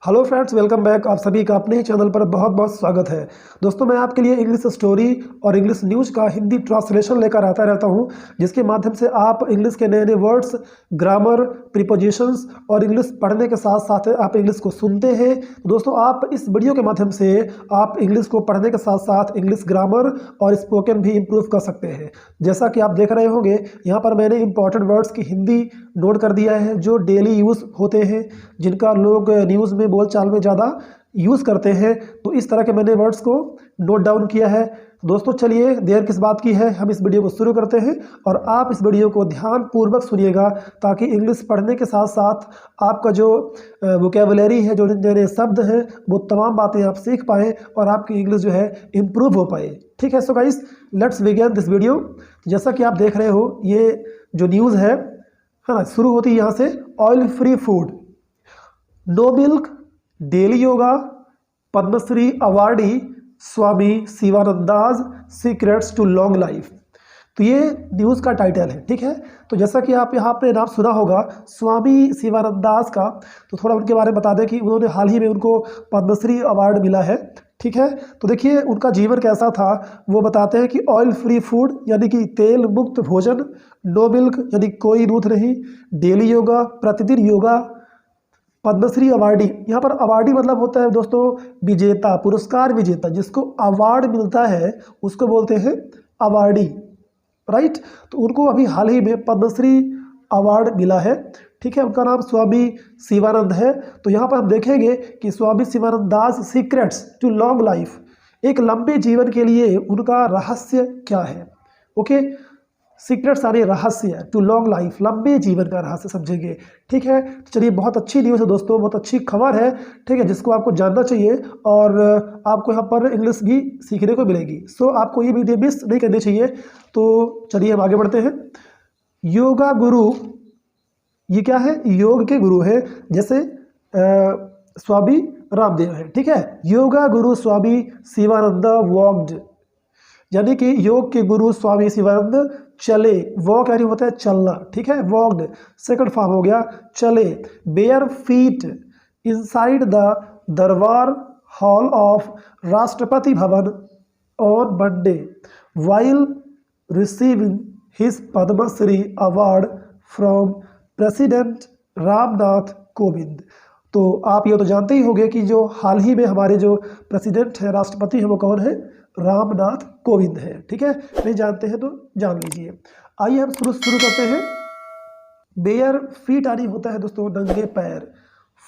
Hello friends, welcome back. आप सभी का अपने ही चैनल पर बहुत बहुत स्वागत है। दोस्तों, मैं आपके लिए इंग्लिश स्टोरी और इंग्लिश न्यूज़ का हिंदी ट्रांसलेशन लेकर आता रहता हूं, जिसके माध्यम से आप इंग्लिश के नए नए वर्ड्स, ग्रामर, प्रीपोजिशंस और इंग्लिश पढ़ने के साथ साथ आप इंग्लिश को सुनते हैं। तो दोस्तों, आप इस वीडियो के माध्यम से आप इंग्लिश को पढ़ने के साथ साथ इंग्लिश ग्रामर और स्पोकन भी इम्प्रूव कर सकते हैं। जैसा कि आप देख रहे होंगे, यहाँ पर मैंने इंपॉर्टेंट वर्ड्स की हिंदी नोट कर दिया है जो डेली यूज़ होते हैं, जिनका लोग न्यूज़ में बोलचाल में ज़्यादा यूज़ करते हैं। तो इस तरह के मैंने वर्ड्स को नोट डाउन किया है। दोस्तों, चलिए देर किस बात की है, हम इस वीडियो को शुरू करते हैं और आप इस वीडियो को ध्यानपूर्वक सुनिएगा ताकि इंग्लिश पढ़ने के साथ साथ आपका जो वोकेबुलरी है, जो नए नए शब्द हैं, वो तमाम बातें आप सीख पाएँ और आपकी इंग्लिश जो है इम्प्रूव हो पाए। ठीक है, so guys, let's begin this video. जैसा कि आप देख रहे हो, ये जो न्यूज़ है ना, शुरू होती है यहाँ से। Oil free food, no milk, daily yoga, Padmashri awardee Swami शिवानंदाज secrets to long life. तो ये न्यूज़ का टाइटल है। ठीक है, तो जैसा कि आप यहाँ पे नाम सुना होगा स्वामी शिवानंदास का, तो थोड़ा उनके बारे में बता दें कि उन्होंने हाल ही में उनको पद्मश्री अवार्ड मिला है। ठीक है, तो देखिए उनका जीवन कैसा था, वो बताते हैं कि ऑयल फ्री फूड यानी कि तेल मुक्त भोजन, नो मिल्क यानी कोई दूध नहीं, डेली योगा प्रतिदिन योगा, पद्मश्री अवार्डी, यहाँ पर अवार्डी मतलब होता है दोस्तों विजेता, पुरस्कार विजेता, जिसको अवार्ड मिलता है उसको बोलते हैं अवार्डी, राइट। तो उनको अभी हाल ही में पद्मश्री अवार्ड मिला है। ठीक है, उनका नाम स्वामी शिवानंद है। तो यहाँ पर हम देखेंगे कि स्वामी शिवानंद दास सीक्रेट्स टू लॉन्ग लाइफ, एक लंबे जीवन के लिए उनका रहस्य क्या है। ओके, सीक्रेट्स यानी रहस्य, टू लॉन्ग लाइफ लंबे जीवन का रहस्य समझेंगे। ठीक है, चलिए, बहुत अच्छी न्यूज़ है दोस्तों, बहुत अच्छी खबर है। ठीक है, जिसको आपको जानना चाहिए और आपको यहाँ पर इंग्लिश भी सीखने को मिलेगी। सो आपको ये वीडियो मिस नहीं करनी चाहिए। तो चलिए हम आगे बढ़ते हैं। योगा गुरु, ये क्या है, योग के गुरु है, जैसे स्वामी रामदेव है। ठीक है, योगा गुरु स्वामी शिवानंद वॉक्ड, यानी कि योग के गुरु स्वामी शिवानंद चले। वॉक यानी होता है चलना। ठीक है, वॉक्ड सेकंड फॉर्म हो गया चले। Bare feet inside the Durbar Hall of Rashtrapati Bhavan on Monday while receiving his Padma Shri award from President Ramnath Kovind. तो आप ये तो जानते ही होंगे कि जो हाल ही में हमारे जो प्रेसिडेंट है, राष्ट्रपति है, वो कौन है, रामनाथ कोविंद है। ठीक है, नहीं जानते हैं तो जान लीजिए। आइए हम शुरू करते हैं। बेयर फीट यानी होता है दोस्तों नंगे पैर,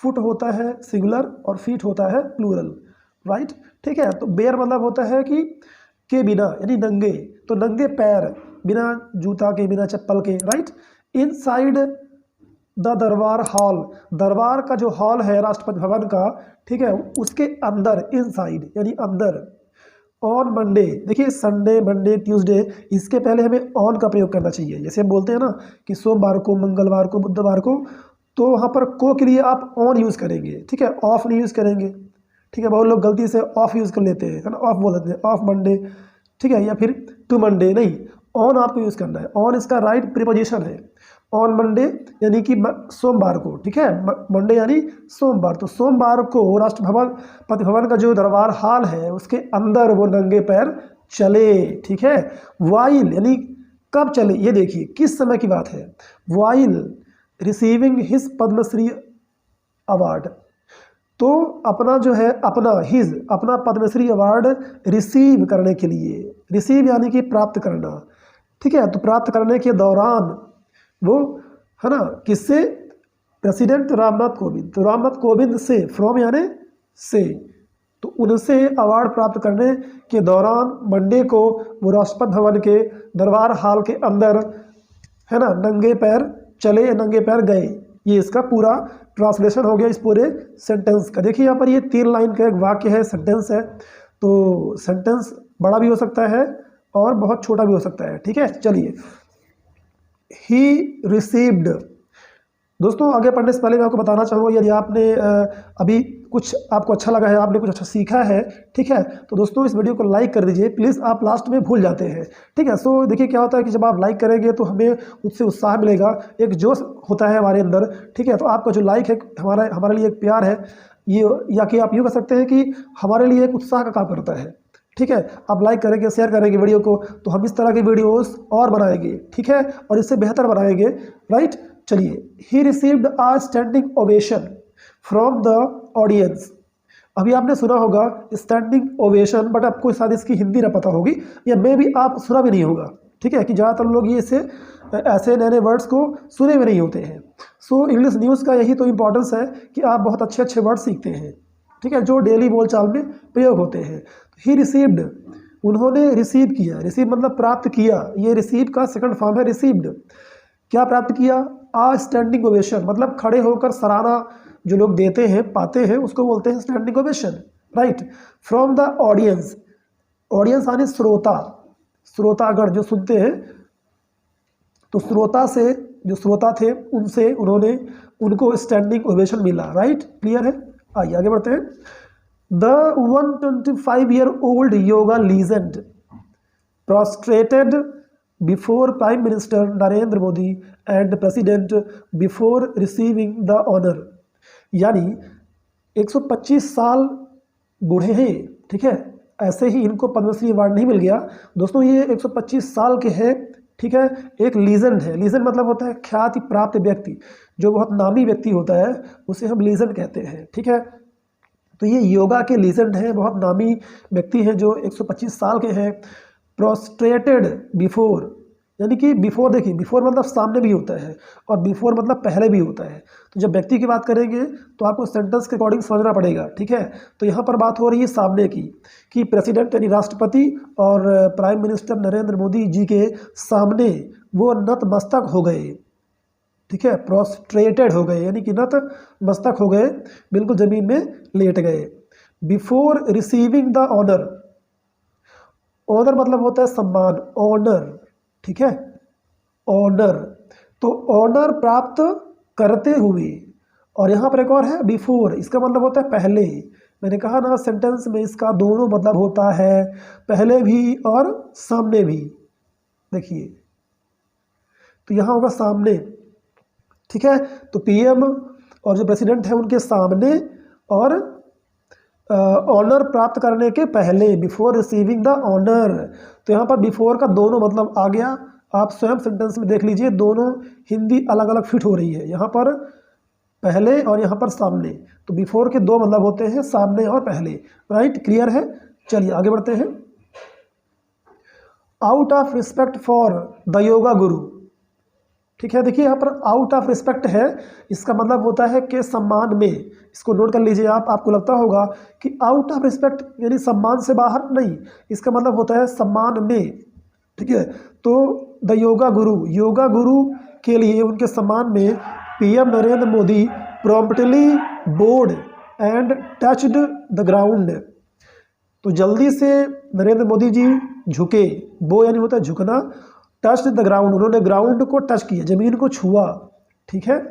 फुट होता है सिंगुलर और फीट होता है प्लूरल, राइट। ठीक है, तो बेयर मतलब होता है कि के बिना, यानी नंगे, तो नंगे पैर, बिना जूता के, बिना चप्पल के, right. Inside the Durbar hall, दरबार का जो हॉल है राष्ट्रपति भवन का, ठीक है, उसके अंदर, इनसाइड यानी अंदर। ऑन मंडे, देखिए संडे, मंडे, ट्यूसडे, इसके पहले हमें ऑन का प्रयोग करना चाहिए। जैसे हम बोलते हैं ना कि सोमवार को, मंगलवार को, बुधवार को, तो वहाँ पर को के लिए आप ऑन यूज़ करेंगे। ठीक है, ऑफ नहीं यूज़ करेंगे। ठीक है, बहुत लोग गलती से ऑफ यूज़ कर लेते हैं, है ना, ऑफ बोल देते हैं, ऑफ मंडे। ठीक है, या फिर टू मंडे, नहीं, ऑन आपको यूज़ करना है। ऑन इसका राइट प्रीपोजिशन है। ऑन मंडे यानी कि सोमवार को। ठीक है, मंडे यानी सोमवार, तो सोमवार को राष्ट्रपति भवन का जो दरबार हॉल है उसके अंदर वो नंगे पैर चले। ठीक है, वाइल यानी कब चले, ये देखिए किस समय की बात है। While receiving his Padma Shri award, तो अपना जो है, अपना पद्मश्री अवार्ड रिसीव करने के लिए, रिसीव यानी कि प्राप्त करना। ठीक है, तो प्राप्त करने के दौरान वो, है ना, किससे, प्रेसिडेंट रामनाथ कोविंद, तो रामनाथ कोविंद से, फ्रॉम यानी से, तो उनसे अवार्ड प्राप्त करने के दौरान मंडे को वो राष्ट्रपति भवन के दरबार हॉल के अंदर, है ना, नंगे पैर चले, नंगे पैर गए। ये इसका पूरा ट्रांसलेशन हो गया इस पूरे सेंटेंस का। देखिए यहाँ पर ये 3 लाइन का एक वाक्य है, सेंटेंस है। तो सेंटेंस बड़ा भी हो सकता है और बहुत छोटा भी हो सकता है। ठीक है, चलिए। He received दोस्तों आगे पढ़ने से पहले मैं आपको बताना चाहूँगा, यदि आपने अभी कुछ आपको अच्छा लगा है, आपने कुछ अच्छा सीखा है, ठीक है, तो दोस्तों इस वीडियो को लाइक कर दीजिए प्लीज़। आप लास्ट में भूल जाते हैं, ठीक है। सो देखिए क्या होता है कि जब आप लाइक करेंगे तो हमें उससे उत्साह मिलेगा, एक जोश होता है हमारे अंदर, ठीक है। तो आपका जो लाइक है हमारे लिए एक प्यार है, ये या कि आप यूँ कह सकते हैं कि हमारे लिए एक उत्साह का काम करता है, ठीक है। आप लाइक करेंगे, शेयर करेंगे वीडियो को, तो हम इस तरह की वीडियोस और बनाएंगे, ठीक है, और इससे बेहतर बनाएंगे, राइट। चलिए, he received a standing ovation from the audience. अभी आपने सुना होगा स्टैंडिंग ओवेशन, बट आपको शायद इसकी हिंदी ना पता होगी, या मे भी आप सुना भी नहीं होगा, ठीक है, कि ज़्यादातर लोग ये ऐसे नए नए वर्ड्स को सुने भी नहीं होते हैं। सो इंग्लिश न्यूज़ का यही तो इम्पोर्टेंस है कि आप बहुत अच्छे अच्छे वर्ड सीखते हैं, ठीक है, जो डेली बोलचाल में प्रयोग होते हैं। ही रिसीव्ड, उन्होंने रिसीव किया, रिसीव मतलब प्राप्त किया, ये रिसीव का सेकंड फॉर्म है रिसीव्ड। क्या प्राप्त किया? आ स्टैंडिंग ओवेशन, मतलब खड़े होकर सराहना जो लोग देते हैं, पाते हैं, उसको बोलते हैं standing ovation, right. From the audience, audience यानी श्रोता, श्रोतागण जो सुनते हैं, तो श्रोता से, जो श्रोता थे उनसे उनको स्टैंडिंग ओवेशन मिला, राइट। क्लियर है? आइए आगे बढ़ते हैं। The 125-year-old yoga legend prostrated before Prime Minister Narendra Modi and President before receiving the honor। यानी 125 साल बूढ़े हैं, ठीक है, ऐसे ही इनको पद्मश्री अवार्ड नहीं मिल गया। दोस्तों ये 125 साल के हैं, ठीक है, एक लीजेंड है। लीजेंड मतलब होता है ख्याति प्राप्त व्यक्ति, जो बहुत नामी व्यक्ति होता है उसे हम लीजेंड कहते हैं, ठीक है। तो ये योगा के लीजेंड हैं, बहुत नामी व्यक्ति हैं जो 125 साल के हैं। प्रोस्ट्रेटेड बिफोर, यानी कि बिफोर, देखिए बिफोर मतलब सामने भी होता है और बिफोर मतलब पहले भी होता है। तो जब व्यक्ति की बात करेंगे तो आपको सेंटेंस के अकॉर्डिंग समझना पड़ेगा, ठीक है। तो यहाँ पर बात हो रही है सामने की, कि प्रेसिडेंट यानी राष्ट्रपति और प्राइम मिनिस्टर नरेंद्र मोदी जी के सामने वो नतमस्तक हो गए, ठीक है, प्रोस्ट्रेटेड हो गए, यानी कि नतमस्तक हो गए, बिल्कुल ज़मीन में लेट गए। Before receiving the honour, honour मतलब होता है सम्मान, ऑनर, ठीक है, ऑनर। तो ऑनर प्राप्त करते हुए, और यहाँ पर एक और है बिफोर, इसका मतलब होता है पहले। मैंने कहा ना सेंटेंस में इसका दोनों मतलब होता है, पहले भी और सामने भी। देखिए तो यहाँ होगा सामने, ठीक है। तो पीएम और जो प्रेसिडेंट है उनके सामने, और ऑनर प्राप्त करने के पहले, बिफोर रिसीविंग द ऑनर। तो यहाँ पर बिफोर का दोनों मतलब आ गया, आप स्वयं सेंटेंस में देख लीजिए, दोनों हिंदी अलग अलग फिट हो रही है, यहाँ पर पहले और यहाँ पर सामने। तो बिफोर के दो मतलब होते हैं, सामने और पहले, राइट। क्लियर है? चलिए आगे बढ़ते हैं। Out of respect for the yoga गुरु, ठीक है। देखिए यहाँ पर आउट ऑफ रिस्पेक्ट है, इसका मतलब होता है कि सम्मान में। इसको नोट कर लीजिए आप, आपको लगता होगा कि आउट ऑफ रिस्पेक्ट यानी सम्मान से बाहर, नहीं, इसका मतलब होता है सम्मान में, ठीक है। तो द योगा गुरु, योगा गुरु के लिए उनके सम्मान में PM Narendra Modi promptly board and touched the ground. तो जल्दी से नरेंद्र मोदी जी झुके, बो यानी होता है झुकना, टच द ग्राउंड, उन्होंने ग्राउंड को टच किया, जमीन को छुआ, ठीक है।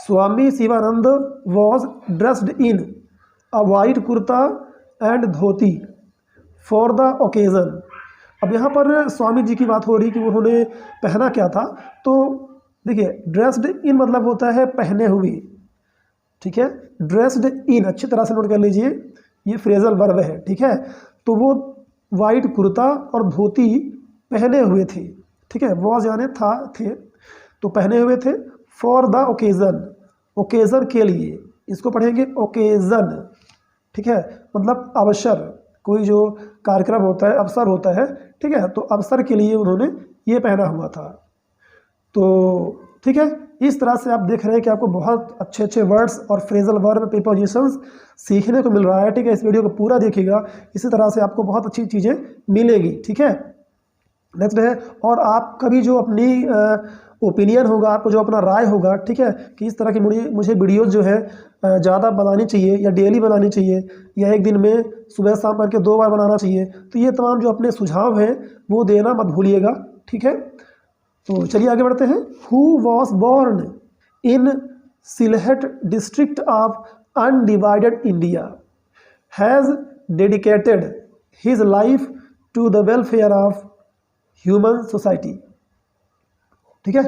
Swami Sivananda was dressed in a white kurta and dhoti for the occasion. अब यहाँ पर स्वामी जी की बात हो रही कि उन्होंने पहना क्या था। तो देखिए ड्रेस्ड इन मतलब होता है पहने हुए, ठीक है। ड्रेस्ड इन अच्छी तरह से नोट कर लीजिए, ये फ्रेजल वर्ब है, ठीक है। तो वो वाइट कुर्ता और धोती पहने हुए थे, ठीक है। वॉज यानी था, थे, तो पहने हुए थे। फॉर द ओकेज़न, ओकेज़न के लिए, इसको पढ़ेंगे ओकेज़न, ठीक है, मतलब अवसर, कोई जो कार्यक्रम होता है, अवसर होता है, ठीक है। तो अवसर के लिए उन्होंने ये पहना हुआ था। तो ठीक है, इस तरह से आप देख रहे हैं कि आपको बहुत अच्छे अच्छे वर्ड्स और फ्रेजल वर्ब, प्रीपोजिशंस सीखने को मिल रहा है, ठीक है। इस वीडियो को पूरा देखिएगा, इसी तरह से आपको बहुत अच्छी चीज़ें मिलेगी, ठीक है। नेक्स्ट है, और आपका भी जो अपनी ओपिनियन होगा, आपको जो अपना राय होगा, ठीक है, कि इस तरह की मुझे वीडियोस जो है ज़्यादा बनानी चाहिए या डेली बनानी चाहिए या एक दिन में सुबह शाम करके 2 बार बनाना चाहिए। तो ये तमाम जो अपने सुझाव हैं वो देना मत भूलिएगा, ठीक है। तो चलिए आगे बढ़ते हैं। Who was born in Sylhet district of undivided India has dedicated his life to the welfare of human society। ठीक है,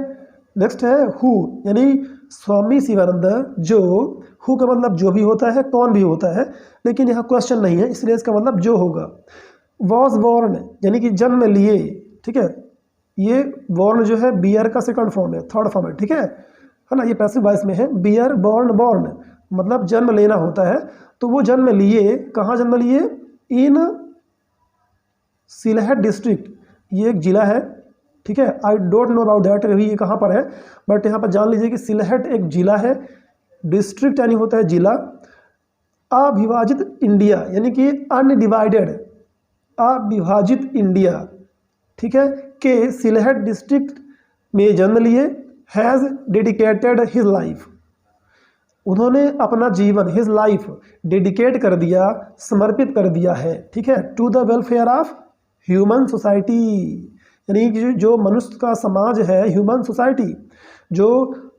नेक्स्ट है हु, यानी स्वामी शिवानंद, जो, हु का मतलब जो भी होता है, कौन भी होता है, लेकिन यहाँ क्वेश्चन नहीं है इसलिए इसका मतलब जो होगा। वॉज बॉर्न यानी कि जन्म लिए, ठीक है, ये बॉर्न जो है बियर का सेकंड फॉर्म है, थर्ड फॉर्म है, ठीक है ना, ये पैसिव वॉइस में है। बियर बॉर्न, बॉर्न मतलब जन्म लेना होता है, तो वो जन्म लिए, कहाँ जन्म लिए? इन सिलहट डिस्ट्रिक्ट, ये एक जिला है, ठीक है, I don't know about that अभी ये कहाँ पर है, बट यहाँ पर जान लीजिए कि सिलहट एक जिला है, डिस्ट्रिक्ट यानी होता है जिला, अविभाजित इंडिया यानी कि अनडिवाइडेड, अविभाजित इंडिया, ठीक है, के सिलहट डिस्ट्रिक्ट में जन्म लिए। हैज़ डेडिकेटेड हिज लाइफ, उन्होंने अपना जीवन, हिज लाइफ डेडिकेट कर दिया, समर्पित कर दिया है, ठीक है, to the welfare of human society, यानी जो मनुष्य का समाज है, ह्यूमन सोसाइटी, जो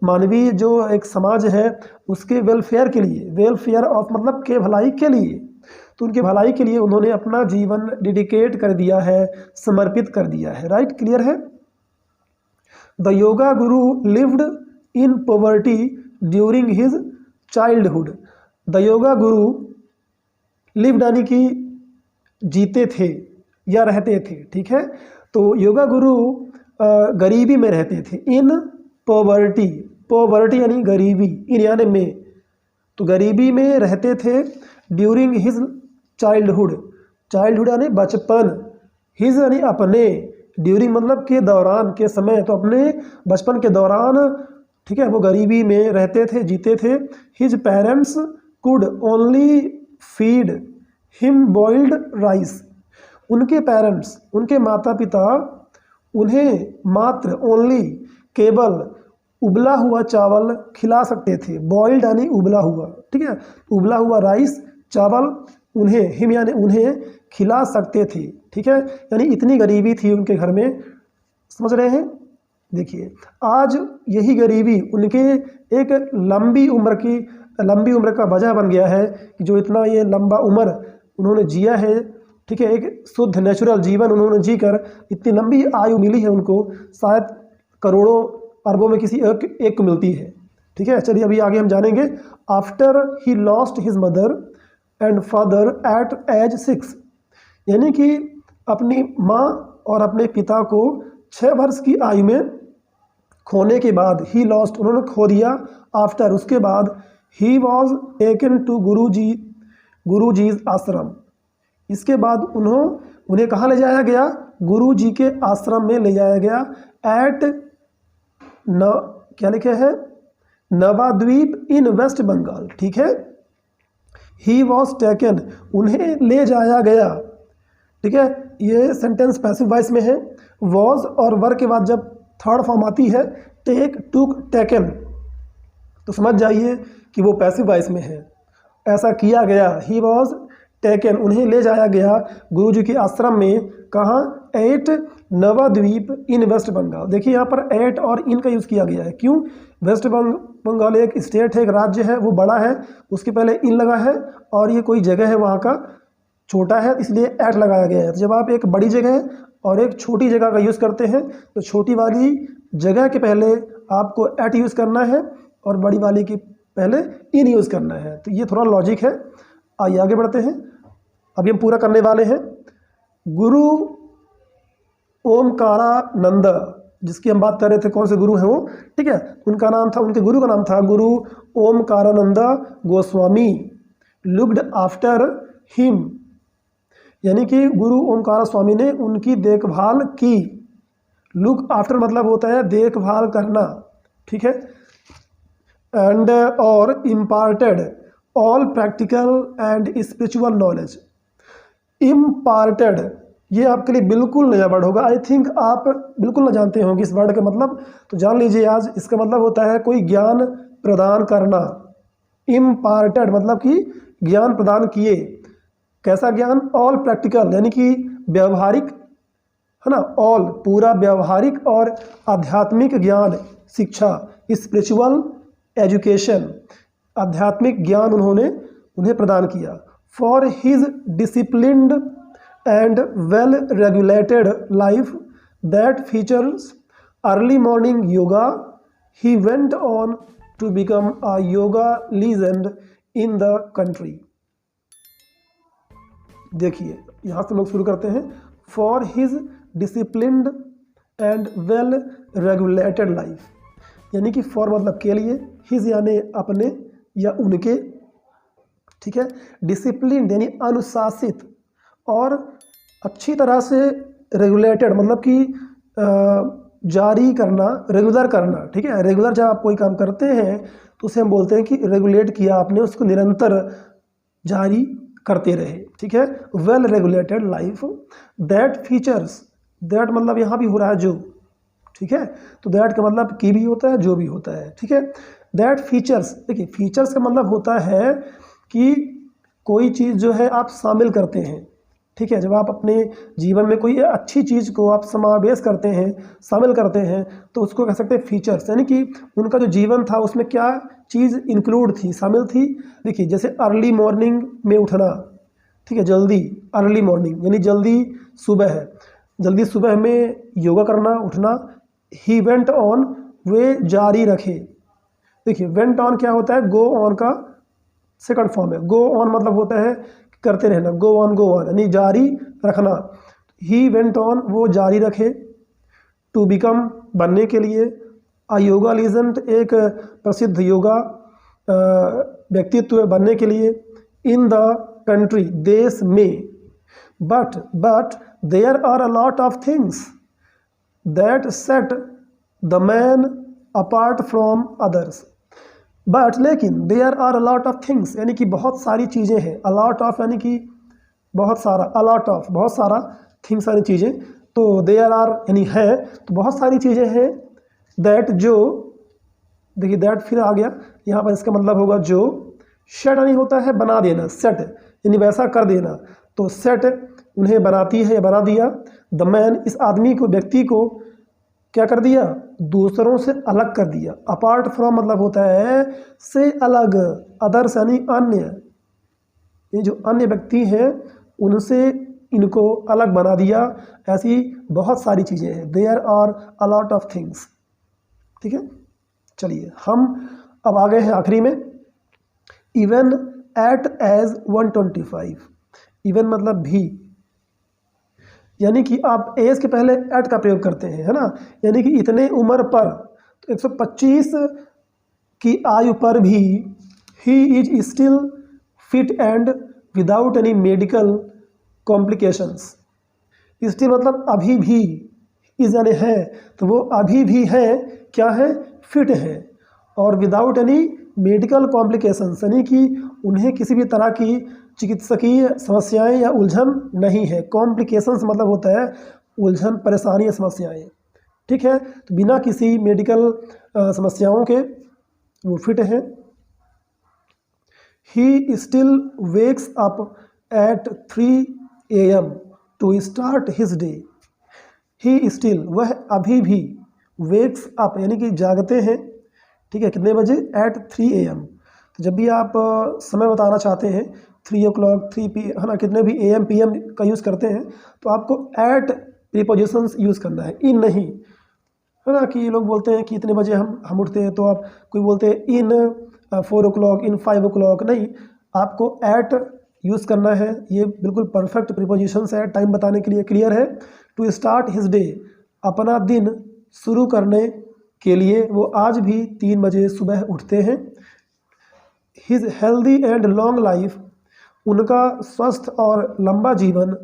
मानवीय जो एक समाज है उसके वेलफेयर के लिए, वेलफेयर ऑफ मतलब के भलाई के लिए, तो उनके भलाई के लिए उन्होंने अपना जीवन डेडिकेट कर दिया है, समर्पित कर दिया है। राइट, क्लियर है। The yoga Guru lived in poverty during his childhood. The yoga Guru lived यानी कि जीते थे या रहते थे, ठीक है, तो योगा गुरु गरीबी में रहते थे। इन पॉवर्टी, पॉवर्टी यानी गरीबी, इन यानी में, तो गरीबी में रहते थे। ड्यूरिंग हिज चाइल्डहुड, चाइल्डहुड यानी बचपन, हिज यानी अपने, ड्यूरिंग मतलब के दौरान, के समय, तो अपने बचपन के दौरान, ठीक है, वो गरीबी में रहते थे, जीते थे। His parents could only feed him boiled rice, उनके पेरेंट्स, उनके माता पिता उन्हें मात्र, ओनली, केवल उबला हुआ चावल खिला सकते थे। बॉइल्ड यानी उबला हुआ, ठीक है, उबला हुआ राइस, चावल उन्हें, हिम यानी उन्हें खिला सकते थे, ठीक है, यानी इतनी गरीबी थी उनके घर में, समझ रहे हैं। देखिए आज यही गरीबी उनके एक लंबी उम्र का वजह बन गया है कि जो इतना ये लंबा उम्र उन्होंने जिया है, ठीक है, एक शुद्ध नेचुरल जीवन उन्होंने जीकर इतनी लंबी आयु मिली है उनको, शायद करोड़ों अरबों में किसी एक को मिलती है, ठीक है। चलिए अभी आगे हम जानेंगे। After he lost his mother and father at age 6, यानी कि अपनी माँ और अपने पिता को 6 वर्ष की आयु में खोने के बाद, ही लॉस्ट उन्होंने खो दिया, आफ्टर उसके बाद, he was taken to Guruji's ashram, इसके बाद उन्हें कहाँ ले जाया गया? गुरु जी के आश्रम में ले जाया गया। एट क्या लिखे है? नवाद्वीप इन वेस्ट बंगाल, ठीक है। ही वॉज टेकन, उन्हें ले जाया गया, ठीक है, ये सेंटेंस पैसिव वॉइस में है। वॉज और वर के बाद जब थर्ड फॉर्म आती है, टेक, टुक, टेकन, तो समझ जाइए कि वो पैसिव वॉइस में है। ऐसा किया गया, ही वॉज टेकन, उन्हें ले जाया गया गुरु जी के आश्रम में, कहाँ? एट नवाद्वीप इन वेस्ट बंगाल। देखिए यहाँ पर एट और इन का यूज़ किया गया है, क्यों? वेस्ट बंगाल एक स्टेट है, एक राज्य है, वो बड़ा है, उसके पहले इन लगा है, और ये कोई जगह है वहाँ का छोटा है, इसलिए एट लगाया गया है। तो जब आप एक बड़ी जगह और एक छोटी जगह का यूज़ करते हैं तो छोटी वाली जगह के पहले आपको एट यूज़ करना है और बड़ी वाली के पहले इन यूज़ करना है। तो ये थोड़ा लॉजिक है। आइए आगे बढ़ते हैं, अभी हम पूरा करने वाले हैं। गुरु ओमकारानंद, जिसकी हम बात कर रहे थे, कौन से गुरु हैं वो, ठीक है, उनका नाम था, उनके गुरु का नाम था गुरु Omkarananda Goswami. Looked after him, यानी कि गुरु ओमकारा स्वामी ने उनकी देखभाल की। लुक आफ्टर मतलब होता है देखभाल करना, ठीक है। एंड और imparted all practical and spiritual knowledge. Imparted ये आपके लिए बिल्कुल नया वर्ड होगा, आई थिंक आप बिल्कुल ना जानते होंगे इस वर्ड का मतलब, तो जान लीजिए आज। इसका मतलब होता है कोई ज्ञान प्रदान करना। इम्पार्टेड मतलब कि ज्ञान प्रदान किए। कैसा ज्ञान? ऑल प्रैक्टिकल यानी कि व्यवहारिक, है ना, ऑल पूरा व्यवहारिक और आध्यात्मिक ज्ञान, शिक्षा। स्पिरिचुअल एजुकेशन, आध्यात्मिक ज्ञान उन्होंने उन्हें प्रदान किया। For his disciplined and well regulated life that features early morning yoga, he went on to become a yoga legend in the country. देखिए यहाँ से लोग शुरू करते हैं। For his disciplined and well regulated life, यानी कि फॉर मतलब के लिए, हिज यानी अपने या उनके, ठीक है। डिसिप्लिन यानी अनुशासित और अच्छी तरह से रेगुलेटेड मतलब कि जारी करना, रेगुलर करना, ठीक है। रेगुलर जब आप कोई काम करते हैं तो उसे हम बोलते हैं कि रेगुलेट किया आपने, उसको निरंतर जारी करते रहे, ठीक है। Well regulated life that features, that मतलब यहाँ भी हो रहा है जो, ठीक है। तो दैट का मतलब की भी होता है, जो भी होता है, ठीक है। दैट फीचर्स, देखिए फीचर्स का मतलब होता है कि कोई चीज़ जो है आप शामिल करते हैं, ठीक है। जब आप अपने जीवन में कोई अच्छी चीज़ को आप समावेश करते हैं, शामिल करते हैं, तो उसको कह सकते हैं फीचर्स, यानी कि उनका जो जीवन था उसमें क्या चीज़ इंक्लूड थी, शामिल थी। देखिए जैसे अर्ली मॉर्निंग में उठना, ठीक है, जल्दी, अर्ली मॉर्निंग यानी जल्दी सुबह है, जल्दी सुबह में योगा करना, उठना। ही वेंट ऑन, वे जारी रखे। देखिए वेंट ऑन क्या होता है, गो ऑन का सेकंड फॉर्म है। गो ऑन मतलब होता है करते रहना, गो ऑन यानी जारी रखना। ही वेंट ऑन, वो जारी रखे। टू बिकम बनने के लिए। अ योगा लीजेंड, एक प्रसिद्ध योगा व्यक्तित्व बनने के लिए। इन द कंट्री, देश में। But there are a lot of things that set the man apart from others. But लेकिन there are a lot of things, यानी कि बहुत सारी चीज़ें हैं। अलॉट ऑफ यानी कि बहुत सारा, अलॉट ऑफ बहुत सारा, थिंग्स सारी चीज़ें। तो देयर आर यानी है, तो बहुत सारी चीज़ें हैं। दैट जो, देखिए दैट फिर आ गया यहाँ पर, इसका मतलब होगा जो। सेट यानी होता है बना देना, सेट यानी वैसा कर देना। तो सेट उन्हें बनाती है या बना दिया। द मैन, इस आदमी को, व्यक्ति को क्या कर दिया, दूसरों से अलग कर दिया। अपार्ट फ्रॉम मतलब होता है से अलग, अदर्स यानी अन्य, ये जो अन्य व्यक्ति हैं उनसे इनको अलग बना दिया। ऐसी बहुत सारी चीज़ें हैं। There are a lot of things, ठीक है। चलिए हम अब आ गए हैं आखिरी में। इवन एट एज 125, इवन मतलब भी, यानी कि आप एज के पहले एट का प्रयोग करते हैं, है ना। यानी कि इतने उम्र पर, तो 125 की आयु पर भी he is still fit and without any medical complications. Still मतलब अभी भी, इज यानी है, तो वो अभी भी है, क्या है, फिट है, और विदाउट एनी मेडिकल कॉम्प्लिकेशंस, यानी कि उन्हें किसी भी तरह की चिकित्सकीय समस्याएं या उलझन नहीं है। कॉम्प्लिकेशंस मतलब होता है उलझन, परेशानी, समस्याएं, ठीक है। तो बिना किसी मेडिकल समस्याओं के वो फिट है। He still wakes up at 3 AM to start his day. He still, वह अभी भी, वेक्स अप यानी कि जागते हैं, ठीक है, कितने बजे, एट 3 AM। तो जब भी आप समय बताना चाहते हैं, 3 o'clock, 3 PM, है ना, कितने भी AM PM का यूज़ करते हैं, तो आपको एट प्रीपोजिशंस यूज़ करना है, इन नहीं, है ना। कि लोग बोलते हैं कि इतने बजे हम उठते हैं, तो आप कोई बोलते हैं इन 4 o'clock, इन 5 o'clock, नहीं, आपको एट यूज़ करना है। ये बिल्कुल परफेक्ट प्रीपोजिशंस है टाइम बताने के लिए, क्लियर है। टू स्टार्ट हिज डे, अपना दिन शुरू करने के लिए वो आज भी 3 बजे सुबह उठते हैं। His healthy and long life, उनका स्वस्थ और लंबा जीवन।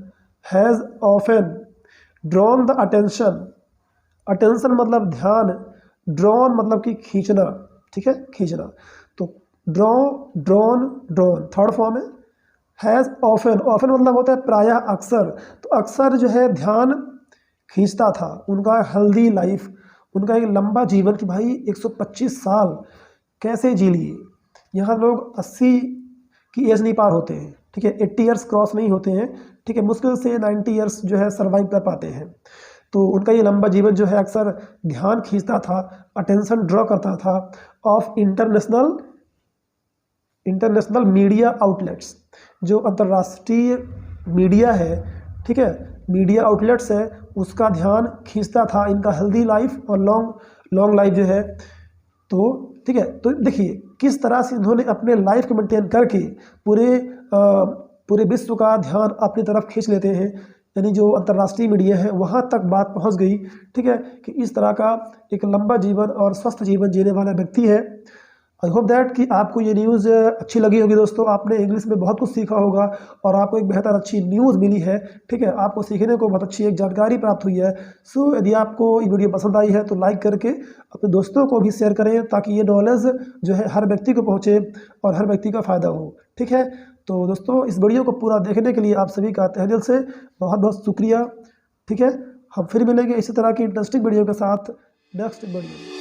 Has often drawn the attention, attention मतलब ध्यान, ड्रॉन मतलब कि खींचना, ठीक है, खींचना। तो ड्रॉन थर्ड फॉर्म है। हैज़ ऑफन, ऑफन मतलब होता है प्रायः, अक्सर। तो अक्सर जो है ध्यान खींचता था। उनका हेल्दी लाइफ, उनका एक लंबा जीवन, कि भाई 125 साल कैसे जी लिए। यहाँ लोग 80 की एज नहीं पार होते हैं, ठीक है, 80 ईयर्स क्रॉस नहीं होते हैं, ठीक है, मुश्किल से 90 ईयर्स जो है सर्वाइव कर पाते हैं। तो उनका ये लंबा जीवन जो है अक्सर ध्यान खींचता था, अटेंशन ड्रॉ करता था ऑफ इंटरनेशनल मीडिया आउटलेट्स। जो अंतर्राष्ट्रीय मीडिया है, ठीक है, मीडिया आउटलेट्स है, उसका ध्यान खींचता था इनका हेल्दी लाइफ और लॉन्ग लाइफ जो है। तो ठीक है, तो देखिए किस तरह से इन्होंने अपने लाइफ को मेंटेन करके पूरे विश्व का ध्यान अपनी तरफ खींच लेते हैं। यानी जो अंतर्राष्ट्रीय मीडिया है वहाँ तक बात पहुँच गई, ठीक है, कि इस तरह का एक लंबा जीवन और स्वस्थ जीवन जीने वाला व्यक्ति है। आई होप दैट कि आपको ये न्यूज़ अच्छी लगी होगी दोस्तों, आपने इंग्लिश में बहुत कुछ सीखा होगा और आपको एक बेहतर अच्छी न्यूज़ मिली है, ठीक है, आपको सीखने को बहुत अच्छी एक जानकारी प्राप्त हुई है। सो यदि आपको ये वीडियो पसंद आई है तो लाइक करके अपने दोस्तों को भी शेयर करें ताकि ये नॉलेज जो है हर व्यक्ति को पहुँचे और हर व्यक्ति का फ़ायदा हो, ठीक है। तो दोस्तों इस वीडियो को पूरा देखने के लिए आप सभी का तहे दिल से बहुत बहुत शुक्रिया, ठीक है। हम फिर मिलेंगे इसी तरह की इंटरेस्टिंग वीडियो के साथ नेक्स्ट वीडियो।